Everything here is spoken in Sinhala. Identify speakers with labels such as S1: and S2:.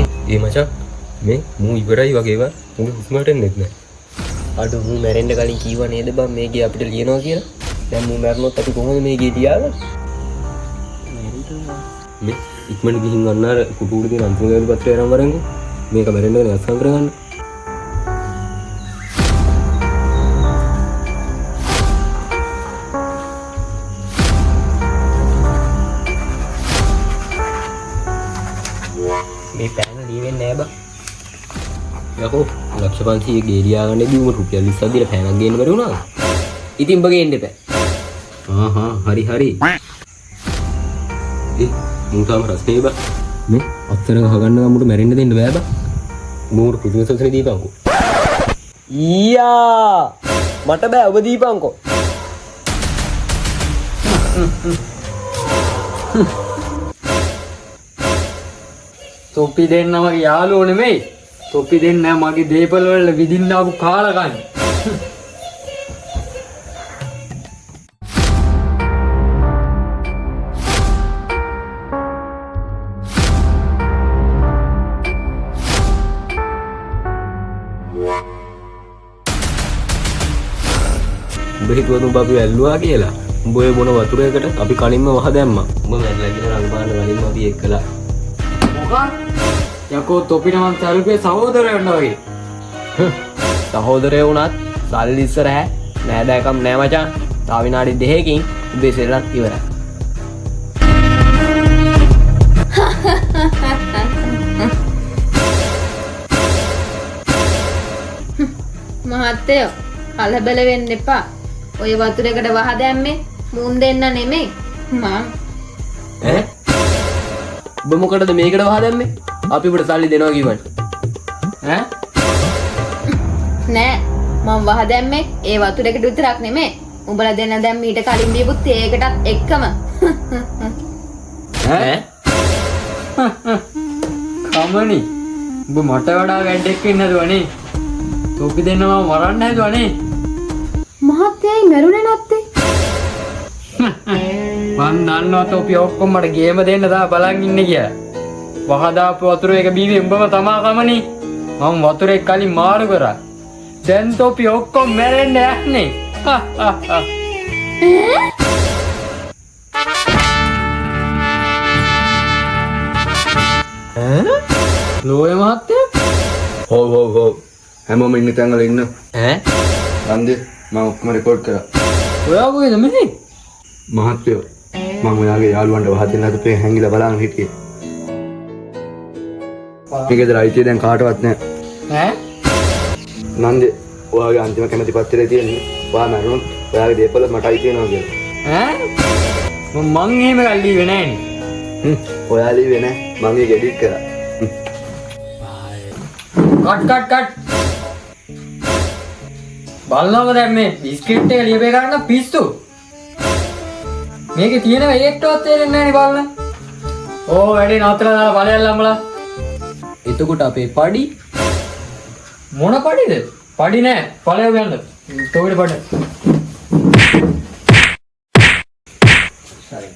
S1: ඒ මචං මේ මූ ඉවරයි වගේවා උඹ හුස්මට එන්නෙත් නෑ. අඩු මූ මැරෙන්න කලින් කිව්වා නේද බං මේ ගේ අපිට ලියනවා කියලා. දැන් මූ මැරුණොත් අපි කොහොමද මේ ගේ තියාගන්නේ? මේ ඉක්මනට ගිහින් ගන්න අර කුටුවල තියෙන අන්තිම ගාලු පත්‍රය අරන් වරන්කෝ. මේක මැරෙන්න ගන්න අස්සම් කරගන්න. මේ පෑන ලියවෙන්නේ නෑ බං. යකෝ ලක්ෂ 500 ගේ ලියාගන්නදී උඹ රුපියල් 20ක් දීලා පෑනක් ගේන්න බැරි වුණාද? ඉතින් උඹ ගේන්න එපා. හරි හරි. මූ තාම රස්නේ බං. මේ අත්තර ගහගන්න ගමුට මැරෙන්න දෙන්න බෑ බං. මූට පුදුම සතුනේ දීපන්කෝ. ඊයා මට බෑ ඔබ දීපන්කෝ.
S2: තොප්පි දෙන්න මගේ යාළුවෝ නෙමෙයි. තොප්පි දෙන්න මගේ දේපල වල විදින්න ආපු කාලකන්නේ.
S1: උඹ හිතුවද උඹ අපි ඇල්ලුවා කියලා? උඹ ඔය මොන වතුරයකට අපි කලින්ම වහ දැම්මා. උඹ මැරලා කියලා රංගපාන වලින්ම අපි එක්කලා.
S2: මොකක්? යකෝ තොපිට මං සල්පේ සහෝදරයෝ වෙනවා වගේ.
S1: සහෝදරයෝ වුණත් සල්ලි ඉස්සර හැ නෑදෑකම් නෑ මචං. තව විනාඩි 2කින් උඹේ සෙල්ලම් ඉවරයි.
S3: මහත්තයෝ කලබල වෙන්න එපා. ඔය වතුරේකට වහ දැම්මේ මුන් දෙන්න නෙමෙයි මං.
S1: ඈ? ඔබ මොකටද මේකට වහ දැම්මේ? අපි උඹට සල්ලි දෙනවා කිව්වනේ. ඈ?
S3: නෑ මං වහ දැම්මේ ඒ වතුරේකට විතරක් නෙමෙයි. උඹලා දෙන්න දැන් මීට කලින් දීපු තේකටත් එක්කම.
S1: ඈ?
S2: කමනි. උඹ මට වඩා වැඩක් වෙන්න හදුවනේ. තොපි දෙන්න මම මරන්න හැදුවනේ.
S3: මහත්තයයි මැරුණේ නැත්තේ?
S2: මං දන්නවා තොපි ඔක්කොම මට ගේම දෙන්න තා බලන් ඉන්නේ කියලා. වහදාපු වතුර එක බීවේ උඹම තමා කමනි. මම වතුරේ කලින් මාරු කරා. දැන් තොපි ඔක්කොම මැරෙන්න යන්නේ. ලෝය මහත්තයා?
S4: හොව් හැමෝම ඉන්න තැන් වල ඉන්න.
S1: ඈ?
S4: නන්දේ මම ඔක්කොම රෙකෝඩ් කරා.
S2: ඔයා කොහෙද මෙහි?
S4: මහත්තයෝ මම ඔයාගේ යාළුවන්ට වහදින්න හදපේ හැංගිලා බලන් හිටියේ. මේකේද අයිතිය දැන් කාටවත් නැහැ.
S2: ඈ?
S4: නන්දේ ඔයාගේ අන්තිම කැමැති පත්‍රය තියෙන්නේ ඔයා මරුණොත් ඔයාගේ දේපල මට අයිති වෙනවා කියලා.
S2: ඈ? මං එහෙම ගල්ලි වෙන්නේ නෑනේ.
S4: ඔයා ලිව්වේ නෑ මම ඒක එඩිට් කරා.
S2: කට් බලනවද දැන් මේ ස්ක්‍රිප්ට් එක ලියපේ ගන්න පිස්සු. මේකේ තියෙන ඒකටවත් තේරෙන්නේ නැහැ නේ බලන්න. ඕ වැඩේ නතර දාලා බලයන් ලම්බලා.
S1: එතකොට අපේ පඩි
S2: මොන පඩිද? පඩි නෑ. ඵලයව යන්න. තෝරේ පඩ. Sorry.